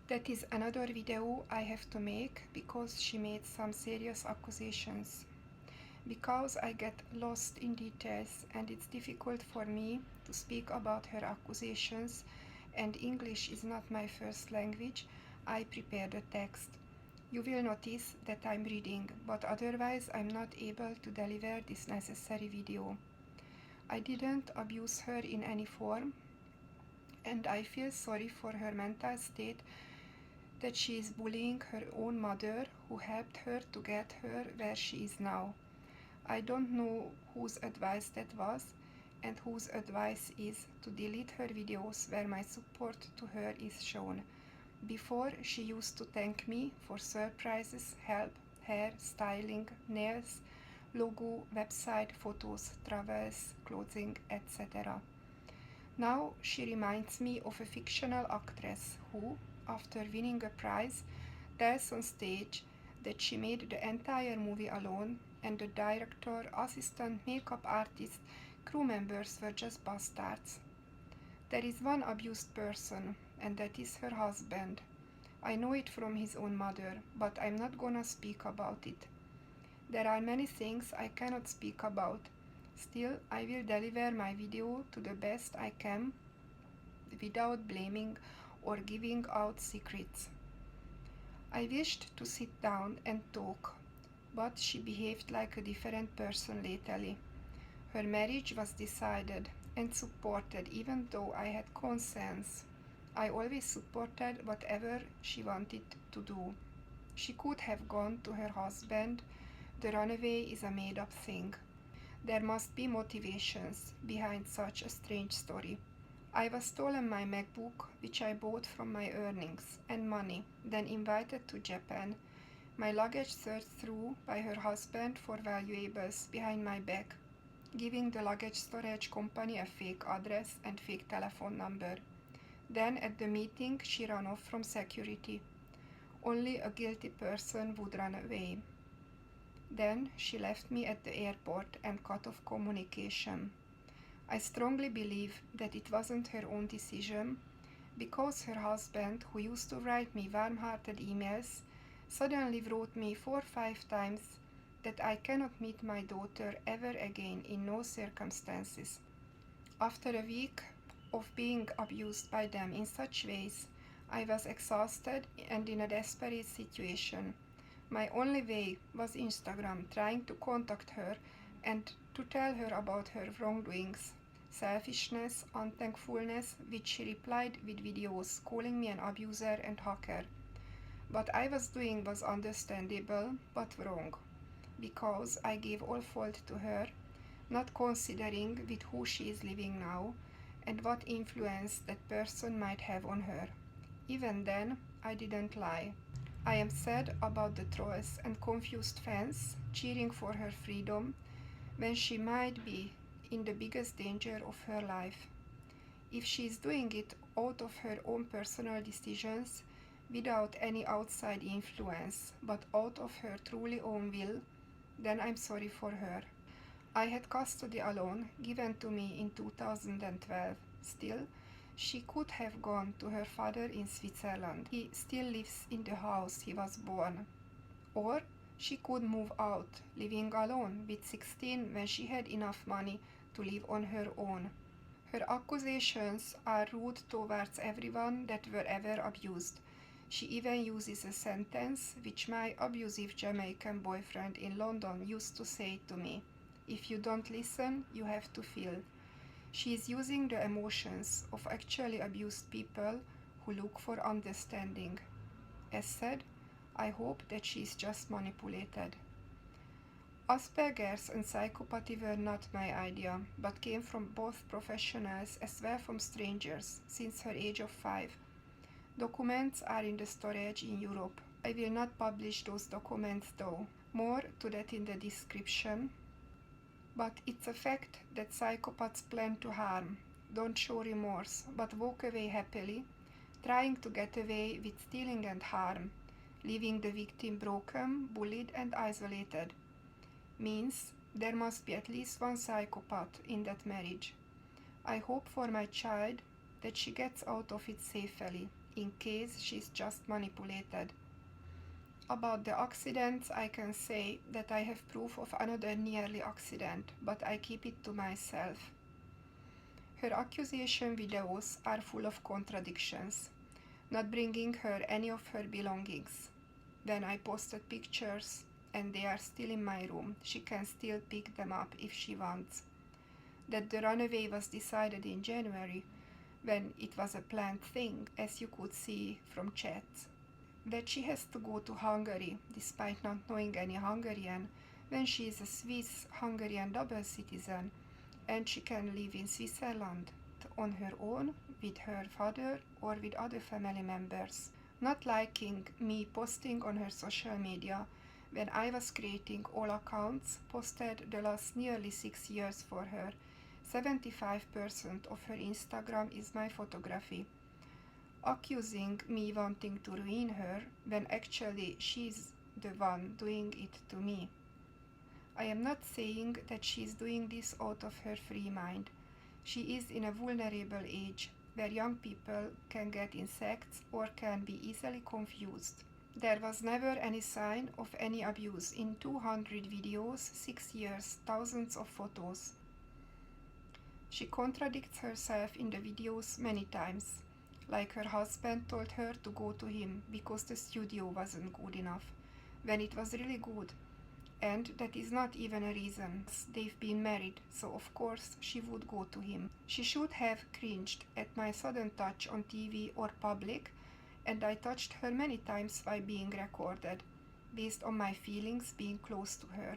That is another video I have to make because she made some serious accusations. Because I get lost in details and it's difficult for me to speak about her accusations and English is not my first language, I prepared a text. You will notice that I'm reading, but otherwise I'm not able to deliver this necessary video. I didn't abuse her in any form, and I feel sorry for her mental state that she is bullying her own mother who helped her to get her where she is now. I don't know whose advice that was and whose advice is to delete her videos where my support to her is shown. Before, she used to thank me for surprises, help, hair, styling, nails, logo, website, photos, travels, clothing, etc. Now she reminds me of a fictional actress who, after winning a prize, tells on stage that she made the entire movie alone and the director, assistant, makeup artist, crew members were just bastards. There is one abused person, and that is her husband. I know it from his own mother, but I'm not gonna speak about it. There are many things I cannot speak about. Still, I will deliver my video to the best I can without blaming or giving out secrets. I wished to sit down and talk, but she behaved like a different person lately. Her marriage was decided and supported even though I had concerns. I always supported whatever she wanted to do. She could have gone to her husband. The runaway is a made-up thing. There must be motivations behind such a strange story. I was stolen my MacBook, which I bought from my earnings and money, then invited to Japan. My luggage searched through by her husband for valuables behind my back, giving the luggage storage company a fake address and fake telephone number. Then at the meeting she ran off from security. Only a guilty person would run away. Then she left me at the airport and cut off communication. I strongly believe that it wasn't her own decision, because her husband, who used to write me warm-hearted emails, suddenly wrote me 4 or 5 times that I cannot meet my daughter ever again in no circumstances. After a week of being abused by them in such ways, I was exhausted and in a desperate situation. My only way was Instagram, trying to contact her and to tell her about her wrongdoings, selfishness, unthankfulness, which she replied with videos calling me an abuser and hacker. What I was doing was understandable but wrong, because I gave all fault to her, not considering with who she is living now and what influence that person might have on her. Even then, I didn't lie. I am sad about the trolls and confused fans cheering for her freedom when she might be in the biggest danger of her life. If she is doing it out of her own personal decisions, without any outside influence, but out of her truly own will, then I'm sorry for her. I had custody alone given to me in 2012. Still, she could have gone to her father in Switzerland. He still lives in the house he was born. Or she could move out, living alone with 16 when she had enough money to live on her own. Her accusations are rude towards everyone that were ever abused. She even uses a sentence which my abusive Jamaican boyfriend in London used to say to me: "If you don't listen, you have to feel." She is using the emotions of actually abused people who look for understanding. As said, I hope that she is just manipulated. Asperger's and psychopathy were not my idea, but came from both professionals as well from strangers since her age of 5. Documents are in the storage in Europe. I will not publish those documents though. More to that in the description. But it's a fact that psychopaths plan to harm, don't show remorse, but walk away happily, trying to get away with stealing and harm, leaving the victim broken, bullied and isolated. Means there must be at least one psychopath in that marriage. I hope for my child that she gets out of it safely, in case she's just manipulated. About the accidents, I can say that I have proof of another nearly accident, but I keep it to myself. Her accusation videos are full of contradictions, not bringing her any of her belongings. When I posted pictures and they are still in my room, she can still pick them up if she wants. That the runaway was decided in January, when it was a planned thing, as you could see from chats. That she has to go to Hungary, despite not knowing any Hungarian, when she is a Swiss-Hungarian double citizen, and she can live in Switzerland on her own, with her father or with other family members. Not liking me posting on her social media when I was creating all accounts posted the last nearly 6 years for her. 75% of her Instagram is my photography. Accusing me wanting to ruin her when actually she's the one doing it to me. I am not saying that she is doing this out of her free mind. She is in a vulnerable age where young people can get insects or can be easily confused. There was never any sign of any abuse in 200 videos, 6 years, thousands of photos. She contradicts herself in the videos many times, like her husband told her to go to him because the studio wasn't good enough, when it was really good. And that is not even a reason. They've been married, so of course she would go to him. She should have cringed at my sudden touch on TV or public, and I touched her many times while being recorded, based on my feelings being close to her.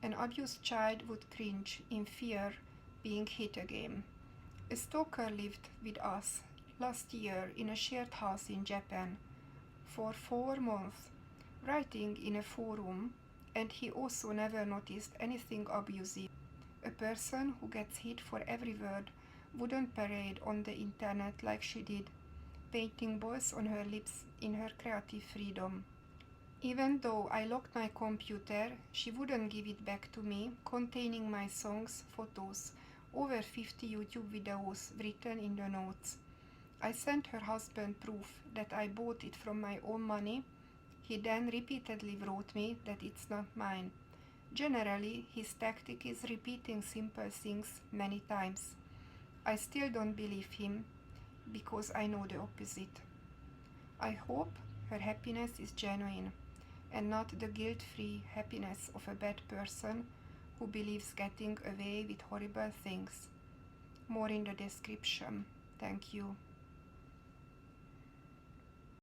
An abused child would cringe in fear being hit again. A stalker lived with us last year in a shared house in Japan for 4 months, writing in a forum, and he also never noticed anything abusive. A person who gets hit for every word wouldn't parade on the internet like she did, painting balls on her lips in her creative freedom. Even though I locked my computer, she wouldn't give it back to me, containing my songs, photos, over 50 YouTube videos written in the notes. I sent her husband proof that I bought it from my own money. He then repeatedly wrote me that it's not mine. Generally, his tactic is repeating simple things many times. I still don't believe him because I know the opposite. I hope her happiness is genuine and not the guilt-free happiness of a bad person who believes getting away with horrible things. More in the description. Thank you.